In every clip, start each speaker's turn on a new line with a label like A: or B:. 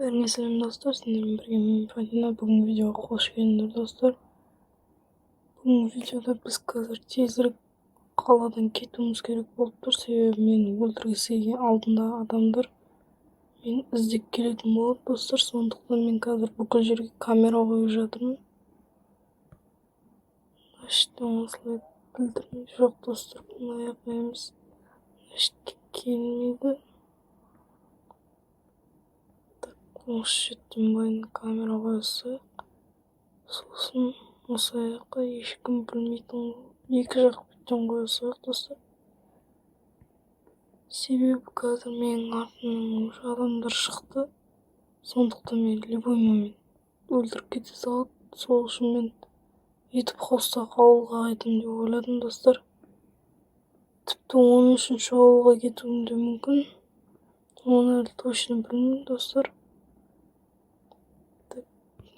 A: Бәріңе сәлем достар, сендермен бірге мен Фатина. Бүгінгі видеоға қош келдіңдер достар. Бүгінгі видеода біз қазір тезірек қаладан кетуіміз керек болып тұр, себебі мені өлтіргісі алдында адамдар мені іздеп келетін болады достар. Сондықтан мен қазір бүкіл жерге камера қойып жатырмын. Осылай білдірмей жоқ достар, бұны аяқ келмейді. Осы жеттен бойын камера қойсақ, сосын осы аяққа ешкім білмейтін екі жақ беттен қойсақ достар. Себебі қазір менің артымнан уже адамдар шықты. Сондықтан мен любой момент өлтіріп кете салады. Сол үшін мен ютуб хостағы ауылға қайтамын деп ойладым достар. Тіпті 13-ші ауылға кетуім де мүмкін. Оны әлі точно білмеймін достар.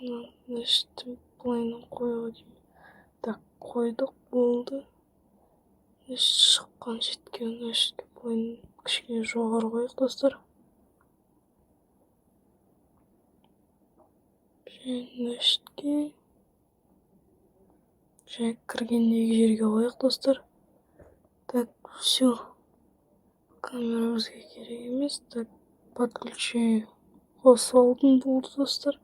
A: Былайынан қоюға деймін. Так, қойдық, болды. Шыққан жеткен былайынан кішкене жоғары қойық достар. Және кіргендегі жерге қойық достар. Так, все. Камера бізге керек емес. Так, подключение қосып алдым, болды достар.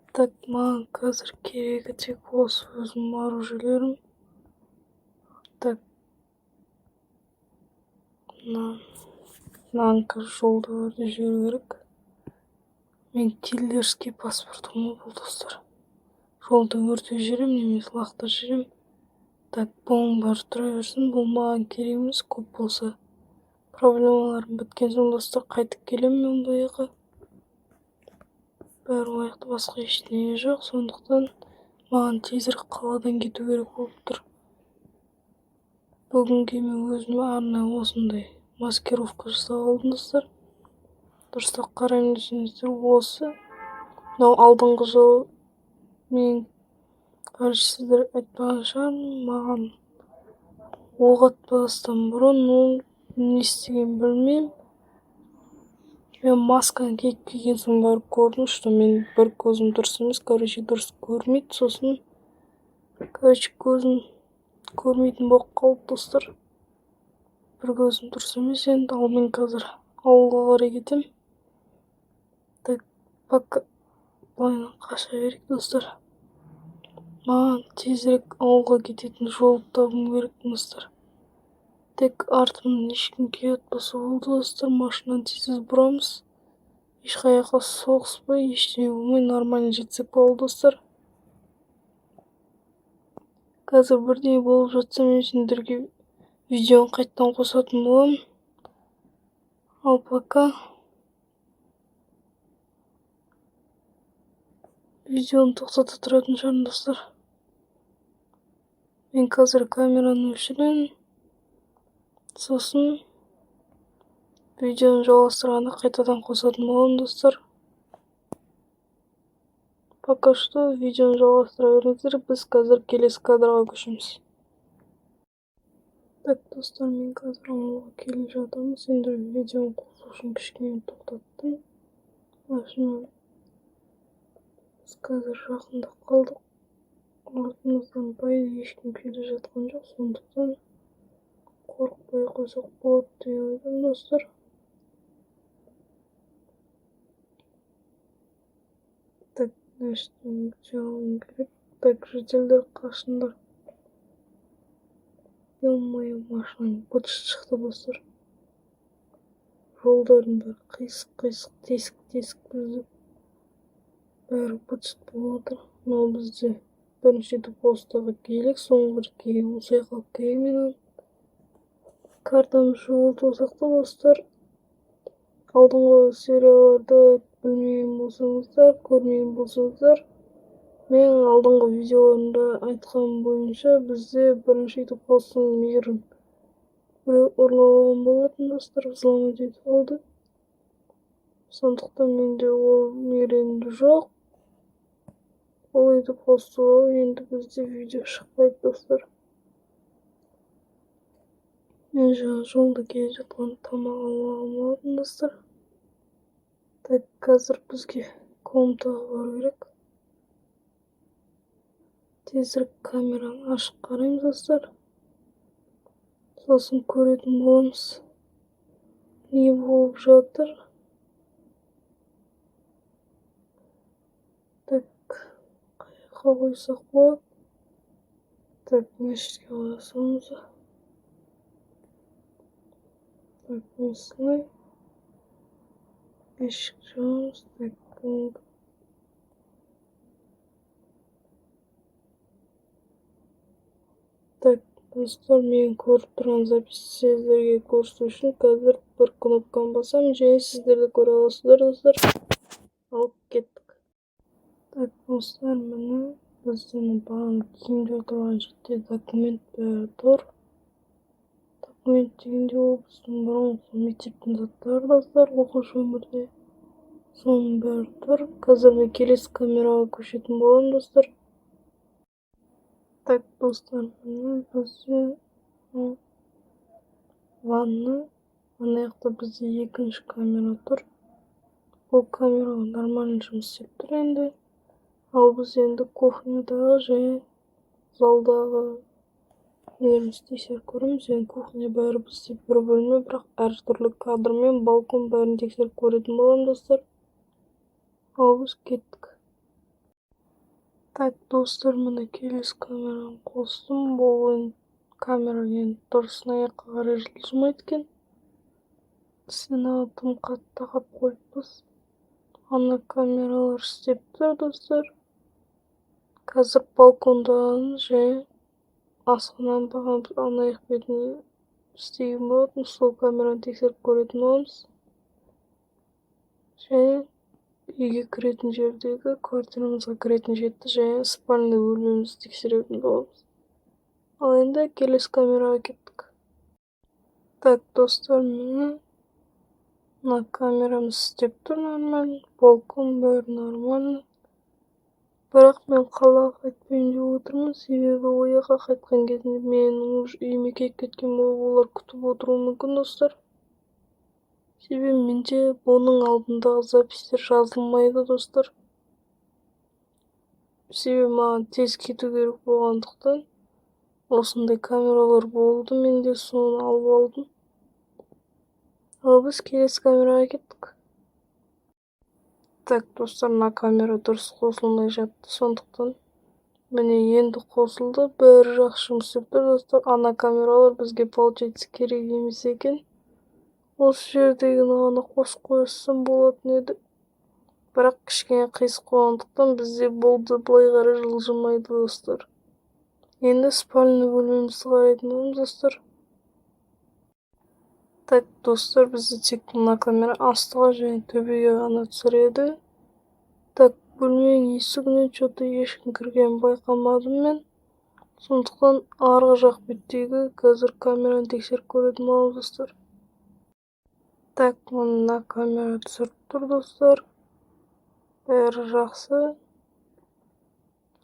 A: Так, маған қазір керегі тек осы өзім оружиелерім. Так, мынаны қазір жолда өрде жүру керек. Мен киллерский паспортым бұл достар. Жолда өрде жүрем, немесе лақта жүрем. Так, бұның бәрі тұра берсін, бұл маған керек емес. Көп болса проблемаларым біткен соң достар қайтып келемін мен бұяққа. Бәрі ояқта басқа ештеңе жоқ, сондықтан маған тезірек қаладан кету керек болып тұр. Бүгінге мен өзіме арнайы осындай маскировка жасап алдым достар. Дұрыстап қараймын десеңіздер, осы мынау алдыңғы жол мен сіздер айтпаған шығармын, маған оқ атпастан бұрын не істеген білмеймін. Мен масканы киіп келген соң барып көрдім, что мен бір көзім дұрыс емес, дұрыс көрмейді. Сосын, көзім көрмейтін болып қалды достар. Bir көзім дұрыс емес енді, ал мен қазір ауылға қарай кетем. Так, пока былайынан қаша берейік достар. Маған тезірек ауылға кететін жол табуым керек достар. Тек артымнан ешкім келіп болды достар, машинаны тез бұрамыз. Ешқаяққа соғыспай, ештеңе болмай нормально жетсек болды достар. Қазір бірдеңе болып жатса мен сендерге видеоны қайттан қосатын боламын. Ал пока видеоны тоқтата тұратын шығармын достар. Мен қазір камераны өшіремін. Сосын видеоны жалғастырғанда қайтадан қосатын боламын достар. Пока что видеоны жалғастыра беріңіздер, біз қазір келесі кадрға көшеміз. Так достар, мен қазір ауылға келіп жатырмын. Сендер видеоны қосу үшін кішкене тоқтаттым. Машина біз қазір жақында қалдық. Артымыздан байды ешкім келе жатқан жоқ, сондықтан қорықпай қойсақ болады деп ойладым достар. Так, нәрсені жалым керек. Так, жителдер қашындар. Ё-моё, машинаның быт шықты достар. Жолдардың бәрі қисық, тесік бұзып. Бәрі быт болады. Мынау бізде бірінші постаға келік, соңғы бір кейін осылай қалып келмейді. Картамыз жоғалып болсақты достар. Алдыңғы серияларды білмеген болсаңыздар, көрмеген болсаңыздар, мен алдыңғы видеоларында айтқан бойынша бізде бірінші постының мейірін біреу ұрлаған болатын достар, взломать етіп алды. Сондықтан менде ол мейіренді жоқ. Ол ютуб постуға енді бізде видео шықпайды достар. Мен жаңа жолда келе жатқан тамақ алған болатын достар. Так, қазір бізге комнатаға бару керек. Тезірек камераны ашып қараймыз достар. Сосын көретін боламыз. Не болып жатыр. Так, қаяққа қойсақ болады. Так, мешітке қойсамыз. Так, осылай. Есік жабамыз. Так, достар, мен көріп тұрған запись сіздерге көрсету үшін қазір бір кнопканы басамын, және сіздер де көре аласыздар достар. Алып кеттік. Так, достар, міне біздің бағаны киімдер тұрған жерде документ бәрі тұр. Документ дегенде ол біздің бұрынғы мектептің заттары достар, оқушы өмірде. Соның бәрі тұр. Қазір мен келесі камераға көшетін боламын достар. Так, достар, міне бізде ванна. Ана жақта бізде екінші камера тұр. Бұл камераға нормально жұмыс істеп тұр енді. Ал біз енді кухнядағы және залдағы нелерімізді тексеріп көреміз. Енді кухня бәрі бізде бір бөлме, бірақ әртүрлі кадр мен балкон бәрін тексеріп көретін боламын достар. Ал біз кеттік. Так, достар, міне келесі камераны қостым. Бұл камера енді дұрысын аяққа қарай жылжымайды екен. Сені тым қатты қап қойыппыз. Ана камералар істеп тұр достар. Қазір балкондан және асхананың бағамыз ана аяқ бетіне істеген болатын. Сол камераны тексеріп көретін боламыз. Және үйге кіретін жердегі квартирамызға кіретін жерді және спальный бөлмемізді тексеретін боламыз. Ал енді келесі камераға кеттік. Так, достар, міне мына камерамыз істеп тұр нормально. Балкон бәрі нормально. Бірақ мен қалаға қайтпайын деп отырмын, себебі ояққа қайтқан кезінде менің үйіме келіп кеткен болып олар күтіп отыруы мүмкін достар. Себебі менде бұның алдындағы запистер жазылмайды достар. Себебі маған тез кету керек болғандықтан осындай камералар болды, менде соны алып алдым. Ал біз келесі камераға кеттік. Так, достар, мына камера дұрыс қосылмай жатты, сондықтан міне енді қосылды. Бәрі жақсы жұмыс істеп тұр достар. Ана камералар бізге получается керек емес екен. Осы жердегіні ғана қосып қойсам болатын еді. Бірақ кішкене қисық болғандықтан бізде болды былай қарай жылжымайды достар. Енді спальный бөлмемізді қарайтын боламыз достар. Так, достар, бізде тек мына камера астыға және төбеге ғана түсіреді. Так, бөлменің есігінен что-то ешкім кіргенін байқамадым мен. Сондықтан арғы жақ беттегі қазір камераны тексеріп көретін боламыз достар. Так, мына камера түсіріп тұр достар. Бәрі жақсы.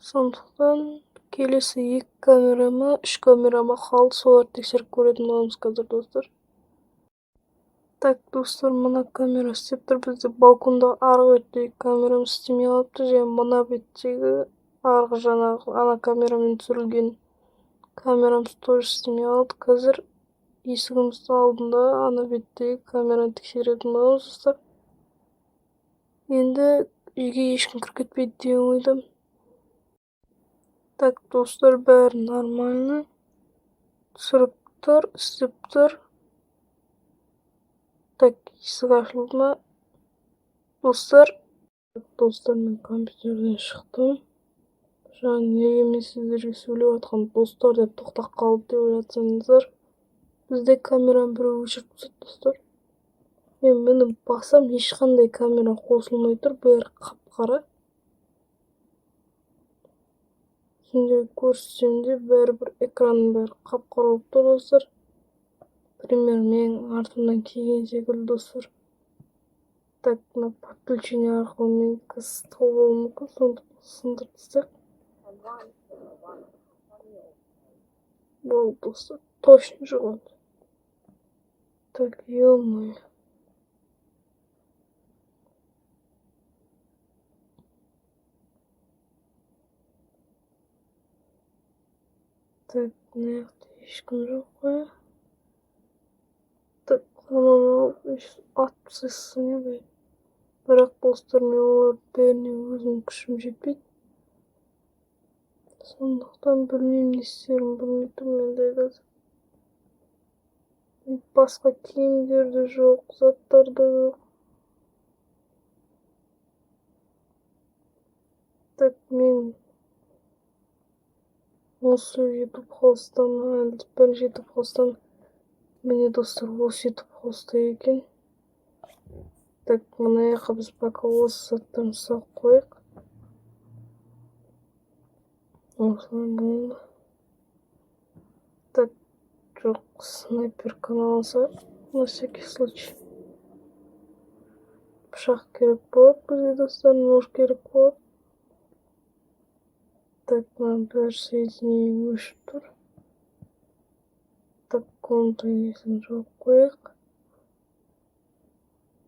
A: Сондықтан келесі 2 камерама, 3 камерама қалды, соларды тексеріп көретін боламыз қазір достар. Так, достар, мына камера істеп тұр. Бізде балконда арғы беттегі камерамыз істемей қалыпты, және мына беттегі арғы жаңағы ана камерамен түсірілген камерамыз тоже істемей қалды. Қазір есігіміздің алдында ана беттегі камераны тексеретін боламыз достар. Енді үйге ешкім кіріп кетпейді деген ойдамын. Так, достар, бәрі нормально. Түсіріп тұр, істеп тұр. Так, есік ашылды ма? Достар, мен компьютерден шықтым. Жаңа неге мен сіздерге сөйлеп жатқан достар деп тоқтап қалды деп ойлатсаңыздар. Бізде камераны біреу өшіріп тастады достар. Мен мұны басам, ешқандай камера қосылмай тұр, бәрі қап-қара. Сендерге көрсетсем де бәрібір экранның бәрі қап-қара болып тұр достар. Пример, менің артымнан келген секілді достар. Так, мына подключение арқылы мен тауып алуым мүмкін, сондықтан сындырып тастайық. Болды достар, точно жоғалды. Так, ё-моё. Так, мына жакта эчким жок кой. Так, анан атпсызсың эбей. Бирок достор, мен оларды бәріне өзүмдүн күчүм жетпейт. Сондуктан билбейм эмне истерин билбей турмун дайыр азыр. Башка кийимдер да жок, заттар да жок. Так, мен осы YouTube Host'tan, бірінші YouTube Host'tan міне достар, осы YouTube Host'та екен. Так, мына жаққа біз пока осы заттарын салып қояйық. Осылай болды. Так, жоқ, снайперканы алсақ, на всякий случай. Пышақ керек болады бізге достар, нож керек болады. Так, мына бәрі соединение өшіп тұр. Так, комната несін жауып қояйық.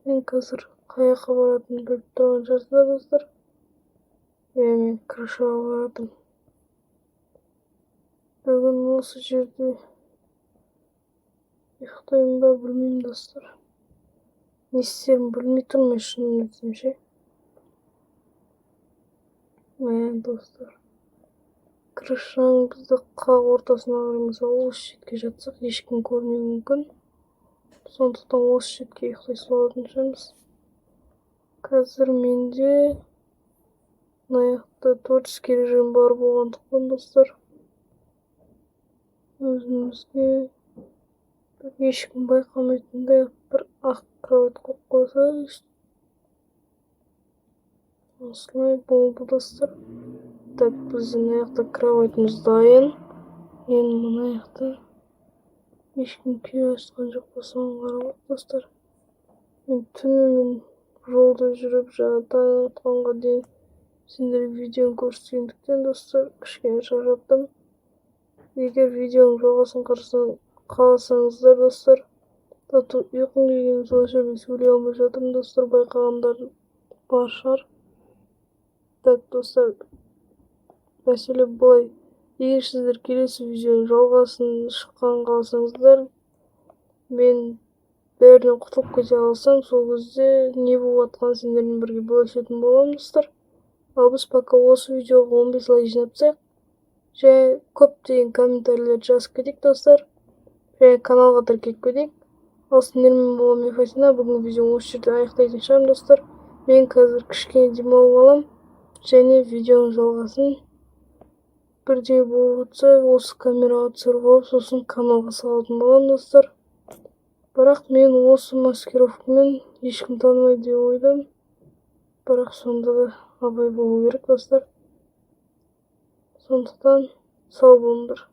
A: Мен қазір қаяққа баратынын біліп тұрған шығарсыздар достар. Мен крышаға баратым. Бүгін осы жерде ұйықтаймын ба білмеймін достар. Не істерімді білмей тұрмын, шынын айтсам ше. Міне достар. Крышаның бізді қақ ортасына қараймыз, осы шетке жатсақ ешкім көрмеуі мүмкін. Сондықтан осы шетке ұйықтай салатын шығармыз. Қазір менде мына жақта творческий режим бар болғандықтан достар, өзімізге ешкім байқамайтындай бір ақ кровать қойып қойсақ. Осылай болды достар. Так, біздің мына жақта кроватьіміз дайын. Енді мына жақта ешкім келе жатқан жоқ па, соған қарап достар. Мен түнімен жолда жүріп, жаңа таң атқанға дейін сендерге видеоны көрсеткендіктен достар, кішкене шаршадым. Егер видеоның жалғасын қаласаңыздар достар, ұйқым келген сонша мен сөйлей алмай жатырмын достар, байқағандар бар шығар. Так достар, мәселе былай. Егер сіздер келесі видеоның жалғасын шыққан қаласаңыздар, мен бәрінен құтылып кете алсам, сол кезде не болып жатқанын сендермен бірге бөлісетін боламын достар. Ал біз пока осы видеоға 15 лайк жинапсақ, және көптеген комментарийлерді жазып кетейік достар, және каналға тіркеліп кетейік. Ал сендермен болған мен Фатина, бүгінгі видеоны осы жерде аяқтайтын шығармын достар. Мен қазір кішкене демалып алам, және видеоның жалғасын бірдей болып жатса, осы камераға түсіріп алып, сосын каналға салатын боламын достар. Бірақ мен осы маскировкамен ешкім танымайды деп ойдам. Бірақ сонда да абай болу керек достар. Сондықтан сау болыңдар.